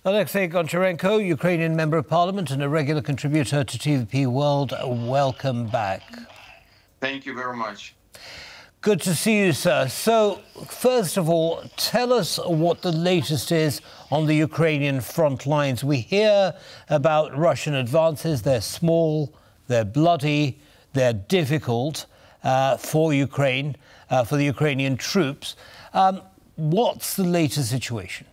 Oleksiy Goncharenko, Ukrainian Member of Parliament and a regular contributor to TVP World, welcome back. Thank you very much. Good to see you, sir. So, first of all, tell us what the latest is on the Ukrainian front lines. We hear about Russian advances. They're small, they're bloody, they're difficult for Ukraine, for the Ukrainian troops. What's the latest situation?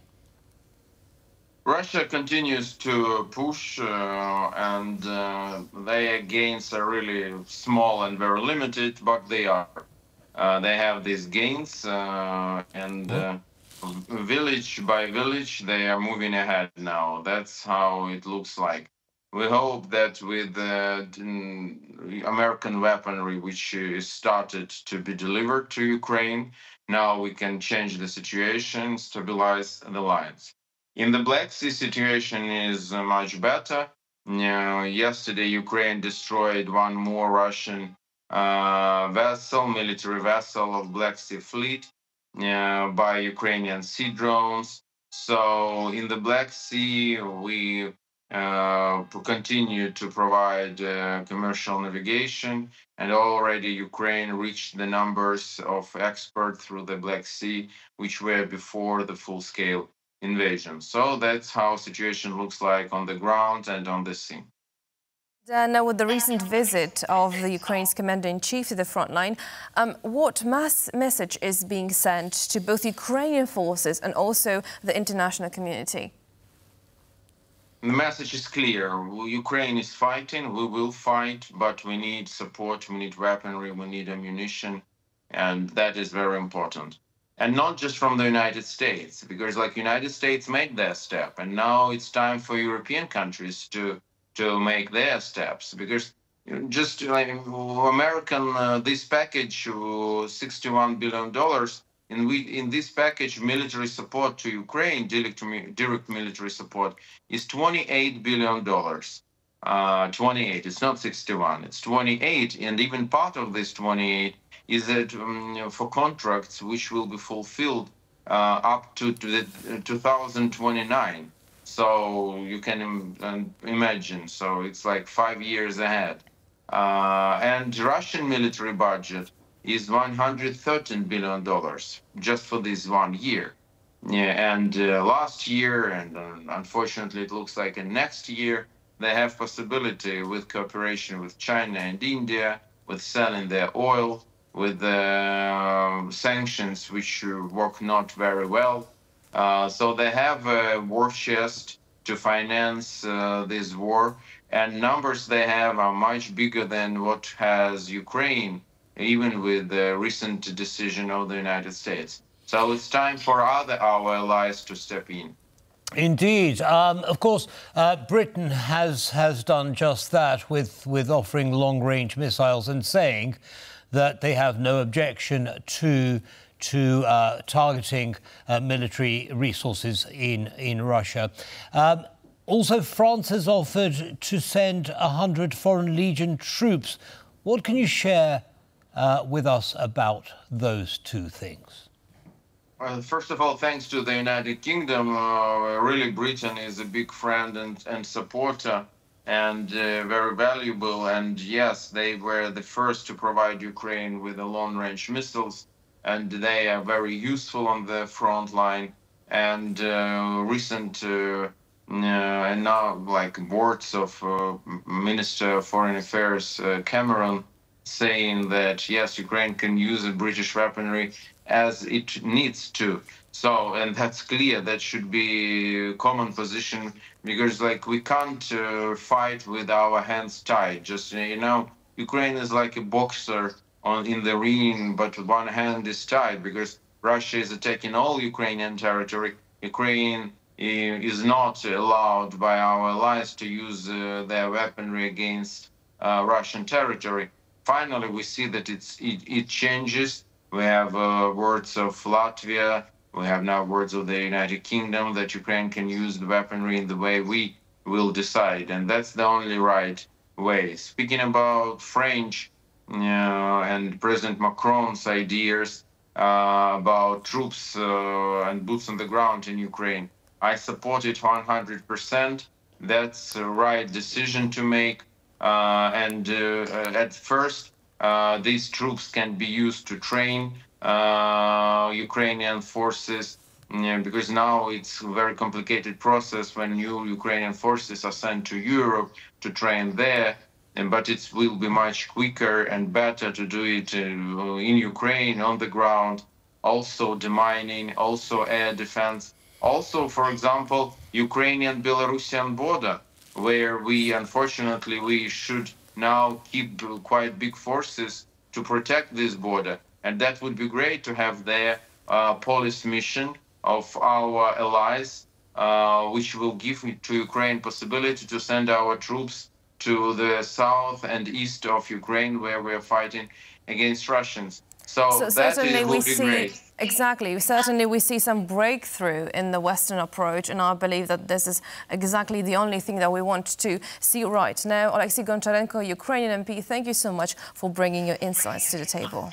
Russia continues to push and their gains are really small and very limited, but they are. They have these gains and village by village, they are moving ahead now. That's how it looks like. We hope that with American weaponry, which is started to be delivered to Ukraine, now we can change the situation, stabilize the lines. In the Black Sea, situation is much better. Yesterday, Ukraine destroyed one more Russian vessel, military vessel of Black Sea Fleet by Ukrainian sea drones. So in the Black Sea, we continue to provide commercial navigation, and already Ukraine reached the numbers of exports through the Black Sea, which were before the full-scale invasion. So that's how situation looks like on the ground and on the sea. Now, with the recent visit of the Ukraine's commander-in-chief to the front line, what message is being sent to both Ukrainian forces and also the international community? The message is clear. Ukraine is fighting, we will fight, but we need support, we need weaponry, we need ammunition, and that is very important. And not just from the United States, because like United States made their step, and now it's time for European countries to make their steps, because just like American, this package, $61 billion, in this package, military support to Ukraine, direct military support, is $28 billion. 28, it's not 61, it's 28, and even part of this 28 is that for contracts which will be fulfilled up to 2029. So you can imagine, so it's like 5 years ahead. And Russian military budget is $113 billion just for this 1 year. Yeah, and last year, and unfortunately it looks like in next year, they have possibility with cooperation with China and India, with selling their oil, with sanctions which work not very well. So they have a war chest to finance this war, and numbers they have are much bigger than what has Ukraine, even with the recent decision of the United States. So it's time for our allies to step in. Indeed. Of course, Britain has done just that with offering long-range missiles and saying that they have no objection to targeting military resources in Russia. Also, France has offered to send 100 Foreign Legion troops. What can you share with us about those two things? First of all, thanks to the United Kingdom, really Britain is a big friend and supporter and very valuable. And yes, they were the first to provide Ukraine with the long-range missiles, and they are very useful on the front line. And recent and now like words of Minister of Foreign Affairs Cameron saying that yes, Ukraine can use the British weaponry as it needs to. So, and that's clear, that should be a common position, because like we can't fight with our hands tied. Just, you know, Ukraine is like a boxer in the ring, but one hand is tied because Russia is attacking all Ukrainian territory. Ukraine is not allowed by our allies to use their weaponry against Russian territory. Finally, we see that it changes. We have words of Latvia. We have now words of the United Kingdom that Ukraine can use the weaponry in the way we will decide, and that's the only right way. Speaking about French and President Macron's ideas about troops and boots on the ground in Ukraine, I support it 100%. That's the right decision to make. At first, these troops can be used to train Ukrainian forces, because now it's a very complicated process when new Ukrainian forces are sent to Europe to train there. But it will be much quicker and better to do it in Ukraine, on the ground, also demining, also air defense. Also, for example, Ukrainian-Belarusian border, where unfortunately, we should now keep quite big forces to protect this border. And that would be great to have there police mission of our allies, which will give to Ukraine possibility to send our troops to the south and east of Ukraine, where we are fighting against Russians. So that will be great. Exactly. Certainly we see some breakthrough in the Western approach, and I believe that this is exactly the only thing that we want to see right now. Oleksiy Goncharenko, Ukrainian MP, thank you so much for bringing your insights to the table.